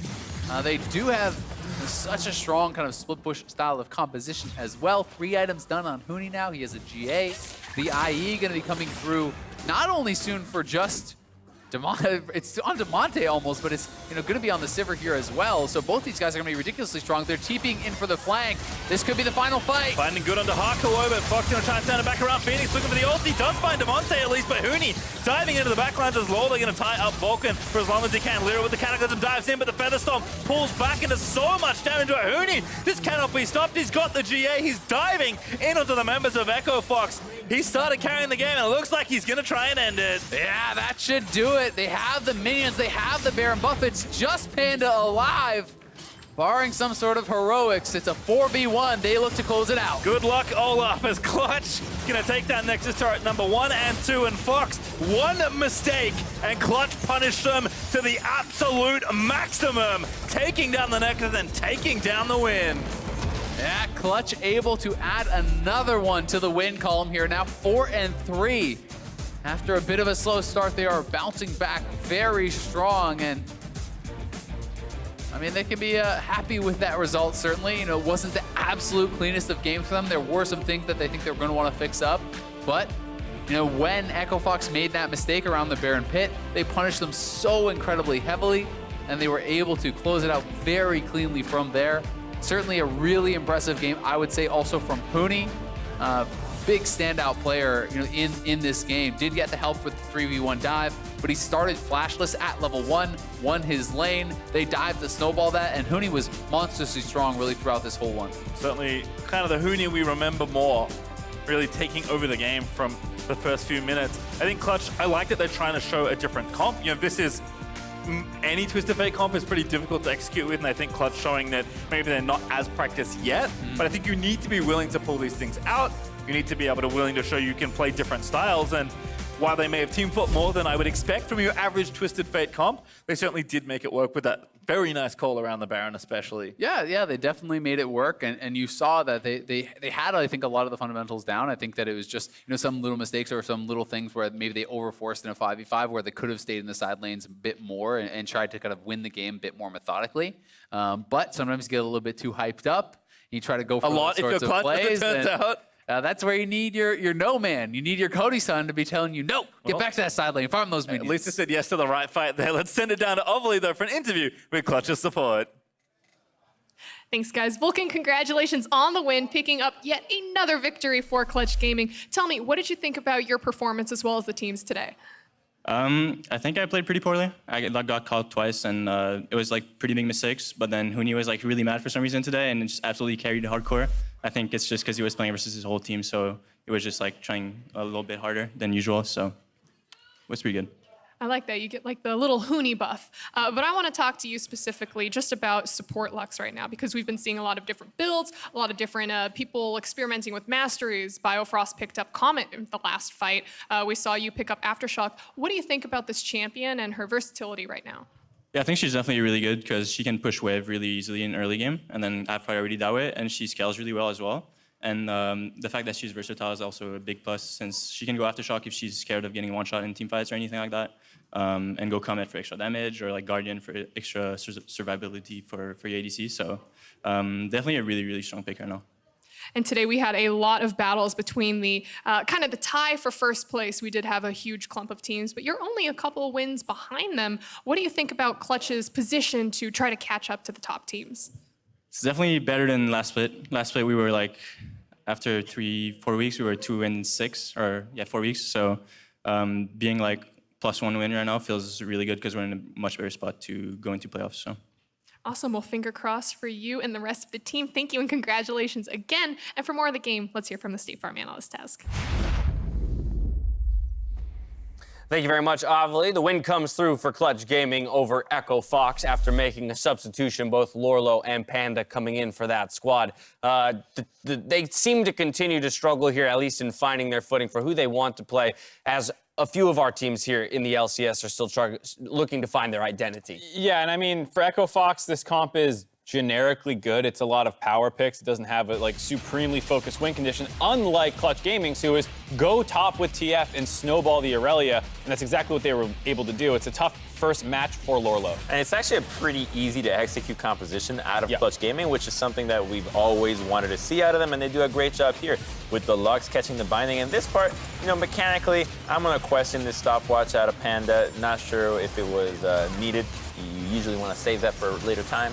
They do have such a strong kind of split push style of composition as well. 3 items done on Huni now. He has a GA. The IE going to be coming through not only soon for just Damonte, it's on Damonte almost, but it's going to be on the Sivir here as well. So both these guys are going to be ridiculously strong. They're TPing in for the flank. This could be the final fight. Finding good onto Hakuho, but Fox going to try and turn it back around. Fenix looking for the ult. He does find Damonte at least, but Huni diving into the backlines as Lourlo going to tie up Vulcan for as long as he can. Lira with the Cataclysm dives in, but the Featherstorm pulls back into so much damage to it. Huni just cannot be stopped. He's got the GA. He's diving in onto the members of Echo Fox. He started carrying the game, and it looks like he's going to try and end it. Yeah, that should do it. They have the minions. They have the Baron buff. It's just Panda alive. Barring some sort of heroics, it's a 4v1. They look to close it out. Good luck, Olaf, as Clutch gonna take down Nexus turret number 1 and 2, and Fox, one mistake, and Clutch punished them to the absolute maximum, taking down the Nexus and taking down the win. Yeah, Clutch able to add another one to the win column here. Now 4 and 3. After a bit of a slow start, they are bouncing back very strong, and I mean, they can be happy with that result, certainly. You know, it wasn't the absolute cleanest of games for them. There were some things that they think they're going to want to fix up. But, you know, when Echo Fox made that mistake around the Baron Pit, they punished them so incredibly heavily, and they were able to close it out very cleanly from there. Certainly a really impressive game, I would say, also from Huni. Big standout player, you know, in this game. Did get the help with the 3v1 dive, but he started flashless at level 1, won his lane. They dived to snowball that, and Huni was monstrously strong really throughout this whole one. Certainly kind of the Huni we remember more, really taking over the game from the first few minutes. I think Clutch, I like that they're trying to show a different comp. You know, this is any Twisted Fate comp is pretty difficult to execute with, and I think Clutch showing that maybe they're not as practiced yet, but I think you need to be willing to pull these things out. You need to be able to willing to show you can play different styles, and while they may have team fought more than I would expect from your average Twisted Fate comp, they certainly did make it work with that very nice call around the Baron especially. Yeah, they definitely made it work, and you saw that they had, I think, a lot of the fundamentals down. I think that it was just, you know, some little mistakes or some little things where maybe they overforced in a 5v5 where they could have stayed in the side lanes a bit more and tried to kind of win the game a bit more methodically. But sometimes you get a little bit too hyped up. You try to go for a lot if you're Clutch, as it turns out. That's where you need your no man. You need your Cody Sun to be telling you, no, get back to that side lane, farm those minions. At least I said yes to the right fight there. Let's send it down to Overly, though, for an interview with Clutch's support. Thanks, guys. Vulcan, congratulations on the win, picking up yet another victory for Clutch Gaming. Tell me, what did you think about your performance as well as the teams today? I think I played pretty poorly. I got caught twice, and it was like pretty big mistakes. But then Huni was like really mad for some reason today, and just absolutely carried hardcore. I think it's just because he was playing versus his whole team, so it was just like trying a little bit harder than usual. So was pretty good. I like that. You get like the little Huni buff. But I want to talk to you specifically just about support Lux right now, because we've been seeing a lot of different builds, a lot of different people experimenting with masteries. Biofrost picked up Comet in the last fight. We saw you pick up Aftershock. What do you think about this champion and her versatility right now? Yeah, I think she's definitely really good because she can push wave really easily in early game and then have priority that way, and she scales really well as well. And the fact that she's versatile is also a big plus, since she can go Aftershock if she's scared of getting one-shot in team fights or anything like that, and go Comet for extra damage, or like Guardian for extra survivability for your ADC. So definitely a really, really strong pick right now. And today we had a lot of battles between the kind of the tie for first place. We did have a huge clump of teams, but you're only a couple of wins behind them. What do you think about Clutch's position to try to catch up to the top teams? It's definitely better than last split. Last split we were like, after 3-4 weeks, we were 2-6, or yeah, 4 weeks. So being like +1 win right now feels really good because we're in a much better spot to go into playoffs. So. Awesome. Well, finger crossed for you and the rest of the team. Thank you and congratulations again. And for more of the game, let's hear from the State Farm analyst task. Thank you very much, Avali. The win comes through for Clutch Gaming over Echo Fox after making a substitution, both Lourlo and Panda coming in for that squad. They seem to continue to struggle here, at least in finding their footing for who they want to play, as a few of our teams here in the LCS are still looking to find their identity. Yeah, and I mean, for Echo Fox, this comp is generically good. It's a lot of power picks. It doesn't have a like supremely focused win condition, unlike Clutch Gaming's, who is go top with TF and snowball the Irelia, and that's exactly what they were able to do. It's a tough first match for Lourlo. And it's actually a pretty easy to execute composition out of Clutch Gaming, which is something that we've always wanted to see out of them, and they do a great job here with the Lux catching the binding. And this part, you know, mechanically, I'm gonna question this stopwatch out of Panda. Not sure if it was needed. You usually want to save that for a later time.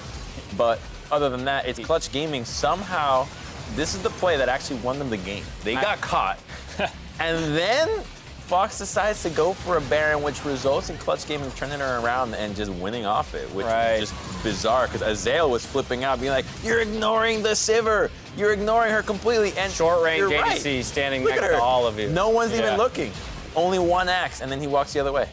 But other than that, it's Clutch Gaming. Somehow, this is the play that actually won them the game. They got caught. And then Fox decides to go for a Baron, which results in Clutch Gaming turning her around and just winning off it, which is just bizarre, because Xayah was flipping out, being like, you're ignoring the Sivir. You're ignoring her completely. And short-range ADC standing next to all of you. No one's even looking. Only one axe, and then he walks the other way.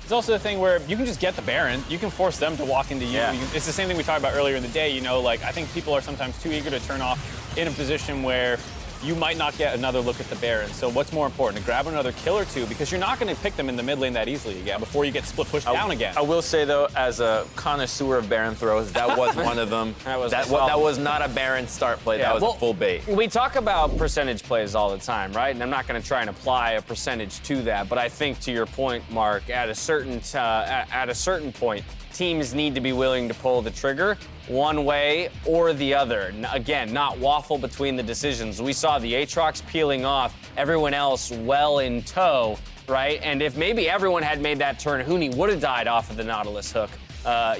It's also the thing where you can just get the Baron. You can force them to walk into you. It's the same thing we talked about earlier in the day. You know, like, I think people are sometimes too eager to turn off in a position where you might not get another look at the Baron. So what's more important, to grab another kill or two, because you're not going to pick them in the mid lane that easily again before you get split pushed down again. I will say, though, as a connoisseur of Baron throws, that was one of them. that was not a Baron start play. That was a full bait. We talk about percentage plays all the time, right? And I'm not going to try and apply a percentage to that, but I think to your point, Mark, at a certain point, teams need to be willing to pull the trigger one way or the other. Again, not waffle between the decisions. We saw the Aatrox peeling off, everyone else well in tow, right? And if maybe everyone had made that turn, Huni would have died off of the Nautilus hook,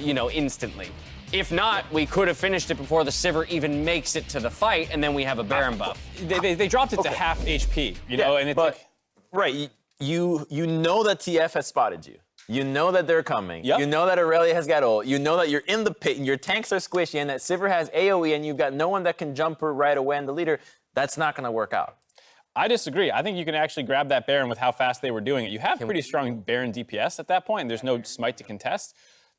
you know, instantly. If not, we could have finished it before the Sivir even makes it to the fight, and then we have a Baron buff. They dropped it to half HP, you know, and it's like... Right, you know that TF has spotted you. You know that they're coming. You know that Irelia has got ult. You know that you're in the pit and your tanks are squishy and that Sivir has AoE and you've got no one that can jump her right away and the leader. That's not going to work out. I disagree. I think you can actually grab that Baron with how fast they were doing it. You have pretty strong Baron DPS at that point, and there's no smite to contest.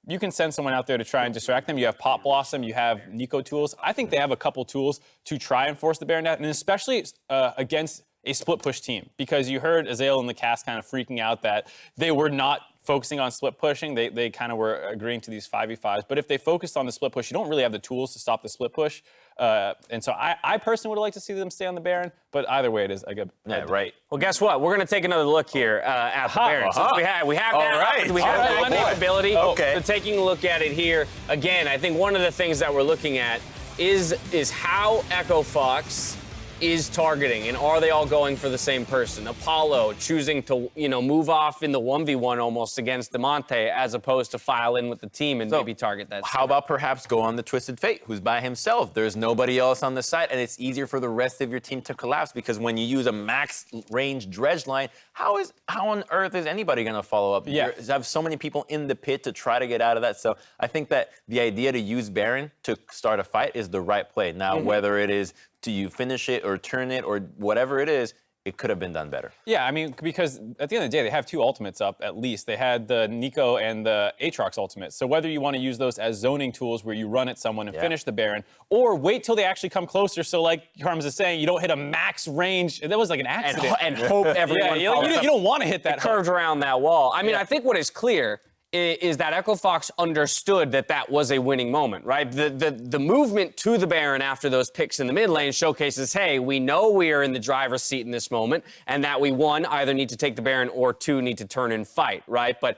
You can send someone out there to try and distract them. You have Pop Blossom, you have Neeko tools. I think they have a couple tools to try and force the Baron out, and especially against a split push team, because you heard Xayah in the cast kind of freaking out that they were not focusing on split pushing. They kind of were agreeing to these 5v5s. But if they focused on the split push, you don't really have the tools to stop the split push. And so I personally would like to see them stay on the Baron, but either way it is a good. Right. Well, guess what? We're going to take another look here at the Baron. Since we have that ability. Okay. So taking a look at it here, again, I think one of the things that we're looking at is how Echo Fox is targeting, and are they all going for the same person? Apollo choosing to, you know, move off in the 1v1 almost against Damonte, as opposed to file in with the team and maybe target that. How about perhaps go on the Twisted Fate, who's by himself? There's nobody else on the side, and it's easier for the rest of your team to collapse, because when you use a max range dredge line, how on earth is anybody going to follow up? You have so many people in the pit to try to get out of that. So I think that the idea to use Baron to start a fight is the right play. Now, whether it is do you finish it or turn it or whatever it is, it could have been done better. Yeah, I mean, because at the end of the day, they have 2 ultimates up at least. They had the Neeko and the Aatrox ultimates. So whether you want to use those as zoning tools where you run at someone and finish the Baron, or wait till they actually come closer. So like Harms is saying, you don't hit a max range. That was like an accident. And hope everyone you don't want to hit that. curved around that wall. I mean, I think what is clear is that Echo Fox understood that that was a winning moment, right? The movement to the Baron after those picks in the mid lane showcases, hey, we know we are in the driver's seat in this moment, and that we, 1, either need to take the Baron, or 2, need to turn and fight, right? But,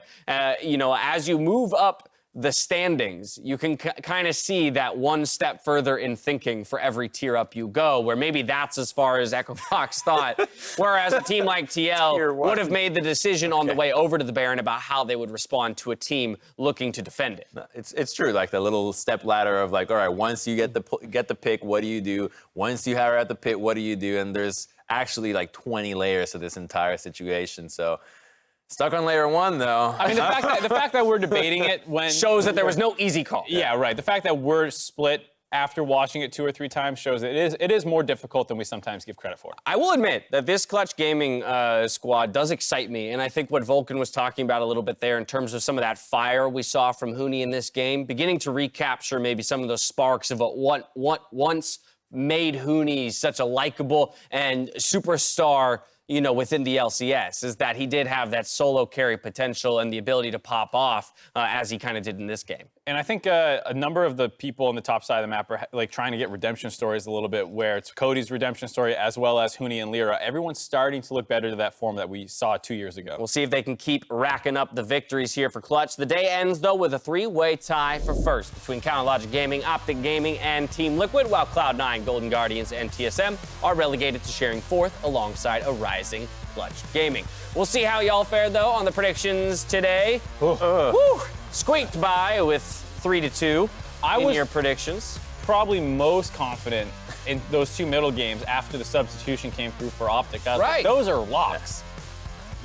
you know, as you move up the standings, you can kind of see that one step further in thinking for every tier up you go, where maybe that's as far as Echo Fox thought, whereas a team like TL would have made the decision on the way over to the Baron about how they would respond to a team looking to defend it. It's true, like the little step ladder of like, all right, once you get the pick, what do you do? Once you are at the pit, what do you do? And there's actually like 20 layers to this entire situation. So stuck on layer 1, though. I mean, the fact that we're debating it when Shows that there was no easy call. Yeah, right. The fact that we're split after watching it 2 or 3 times shows that it is more difficult than we sometimes give credit for. I will admit that this Clutch Gaming squad does excite me, and I think what Vulcan was talking about a little bit there in terms of some of that fire we saw from Huni in this game, beginning to recapture maybe some of those sparks of what once made Huni such a likable and superstar, you know, within the LCS, is that he did have that solo carry potential and the ability to pop off as he kind of did in this game. And I think a number of the people on the top side of the map are like trying to get redemption stories a little bit, where it's Cody's redemption story as well as Huni and Lira. Everyone's starting to look better to that form that we saw 2 years ago. We'll see if they can keep racking up the victories here for Clutch. The day ends, though, with a 3-way tie for first between Counterlogic Gaming, Optic Gaming, and Team Liquid, while Cloud9, Golden Guardians, and TSM are relegated to sharing 4th alongside a rising Clutch Gaming. We'll see how y'all fared, though, on the predictions today. Woo! Squeaked by with 3-2 in your predictions. Probably most confident in those 2 middle games after the substitution came through for Optic. I was like, those are locks.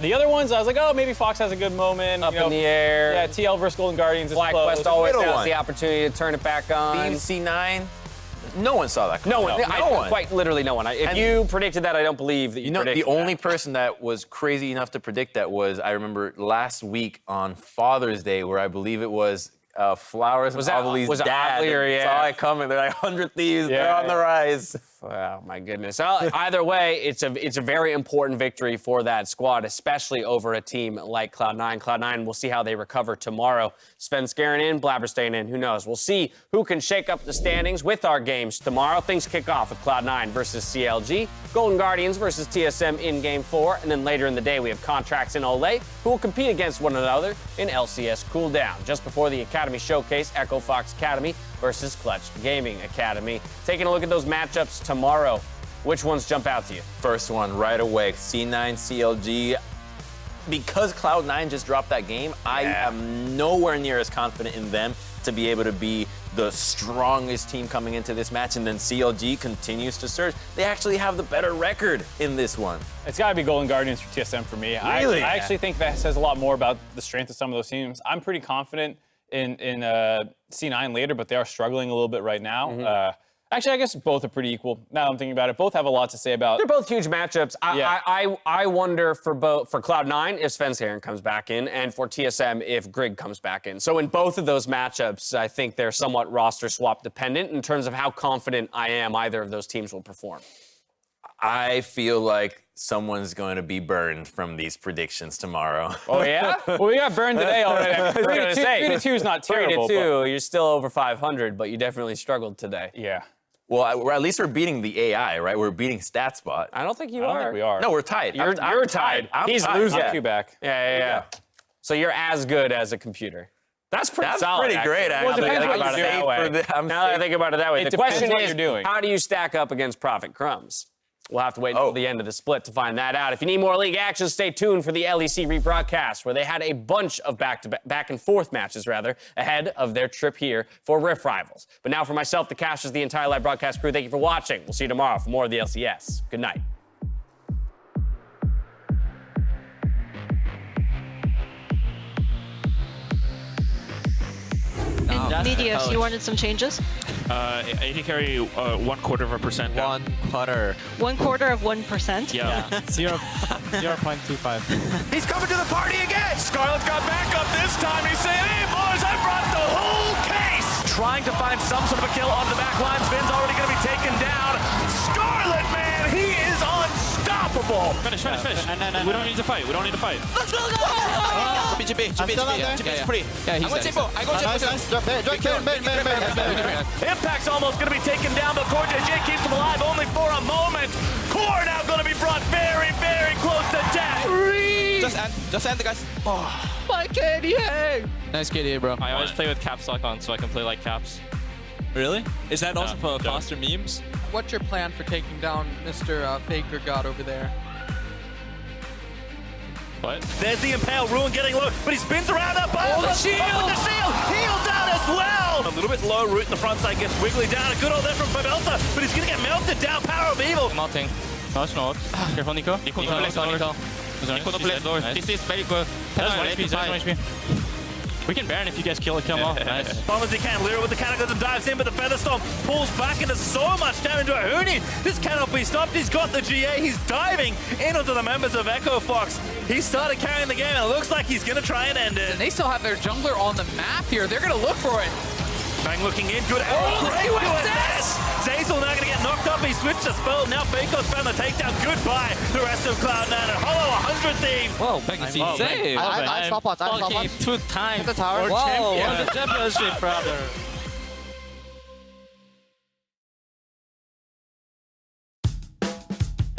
The other ones, I was like, oh, maybe Fox has a good moment. Up in the air. Yeah, TL versus Golden Guardians is Black close. Quest always has the opportunity to turn it back on. Team C9, no one saw that. No one. Quite literally no one. If you predicted that, I don't believe that you predicted the only person that was crazy enough to predict that was, I remember last week on Father's Day, where I believe it was Flowers and Ovilie's dad. Saw it coming. They're like 100 Thieves. They're on the rise. Wow, my goodness. Well, either way, it's a very important victory for that squad, especially over a team like Cloud9. Cloud9, we'll see how they recover tomorrow. Sven Skaren in, Blabber staying in. Who knows? We'll see who can shake up the standings with our games tomorrow. Things kick off with Cloud9 versus CLG, Golden Guardians versus TSM in Game 4, and then later in the day we have Contracts and Olay, who will compete against one another in LCS Cooldown. Just before the Academy Showcase, Echo Fox Academy versus Clutch Gaming Academy. Taking a look at those matchups tomorrow, which ones jump out to you? First one right away, C9, CLG. Because Cloud9 just dropped that game, I am nowhere near as confident in them to be able to be the strongest team coming into this match, and then CLG continues to surge. They actually have the better record in this one. It's got to be Golden Guardians for TSM for me. Really? I actually think that says a lot more about the strength of some of those teams. I'm pretty confident in C9 later, but they are struggling a little bit right now. Actually, I guess both are pretty equal. Now I'm thinking about it, both have a lot to say about. They're both huge matchups. I wonder for Cloud9 if Sven Skaren comes back in, and for TSM if Grig comes back in. So in both of those matchups, I think they're somewhat roster swap dependent in terms of how confident I am either of those teams will perform. I feel like someone's going to be burned from these predictions tomorrow. Oh, yeah? Well, we got burned today already. 3-2 is not terrible. 3-2, you're still over 500, but you definitely struggled today. Yeah. Well, at least we're beating the AI, right? We're beating StatSpot. I don't think you I are. don't think we are. No, we're tied. You're tied. He's tied. losing. I'm 2 back. Yeah. So you're as good as a computer. That's pretty solid. Pretty great, actually. Well, it depends what you're doing. Now that I think about it that way, the question what is, you're doing. how do you stack up against Profit Crumbs? We'll have to wait until the end of the split to find that out. If you need more league action, stay tuned for the LEC rebroadcast, where they had a bunch of back and forth matches, ahead of their trip here for Rift Rivals. But now for myself, the casters, the entire live broadcast crew, thank you for watching. We'll see you tomorrow for more of the LCS. Good night. In Medios, you wanted some changes? AD carry 1/4% down. 1/4. 1/4 of 1%. Yeah. 0.25. He's coming to the party again! Scarlet's got backup this time. He's saying, hey boys, I brought the whole case! Trying to find some sort of a kill onto the back line. Sven's already going to be taken down. Scarlet, man, he is unstoppable! Finish. We don't need to fight. Let's go! GP, pretty. Yeah, he's dead. I go Nice. Impact's almost going to be taken down, but Core JJ keeps him alive only for a moment. Core now going to be brought very, very close to death. Just end, guys. My KDA! Nice KDA, bro. I always play with caps lock on, so I can play like caps. Really? Is that also for Yeah. faster memes? What's your plan for taking down Mr. FLICKR God over there? What? There's the Impale Ruin getting low, but he spins around that button. Oh, the shield! Oh, with the shield! Healed down as well! A little bit low, Root in the front side gets wiggly down. A good old there from Babelta, but he's going to get melted down. Power of Evil. Mounting. Nice note. Careful, Neeko. Neeko This is very good. We can Baron if you guys kill him off. Nice. As long as he can, Lira with the Cataclysm dives in, but the Featherstorm pulls back into so much damage to a Huni. This cannot be stopped. He's got the GA. He's diving in onto the members of Echo Fox. He started carrying the game, and it looks like he's going to try and end it. And they still have their jungler on the map here. They're going to look for it. Bang looking into it. Oh, Great he went doing dead! this! Zayzel now going to get knocked up. He switched the spell. Now Bacon's found the takedown. Goodbye, the rest of Cloud9 and Hollow 100 Thieves. Whoa, save. I stop bot. 2 times. The tower. Or champion. The championship, brother.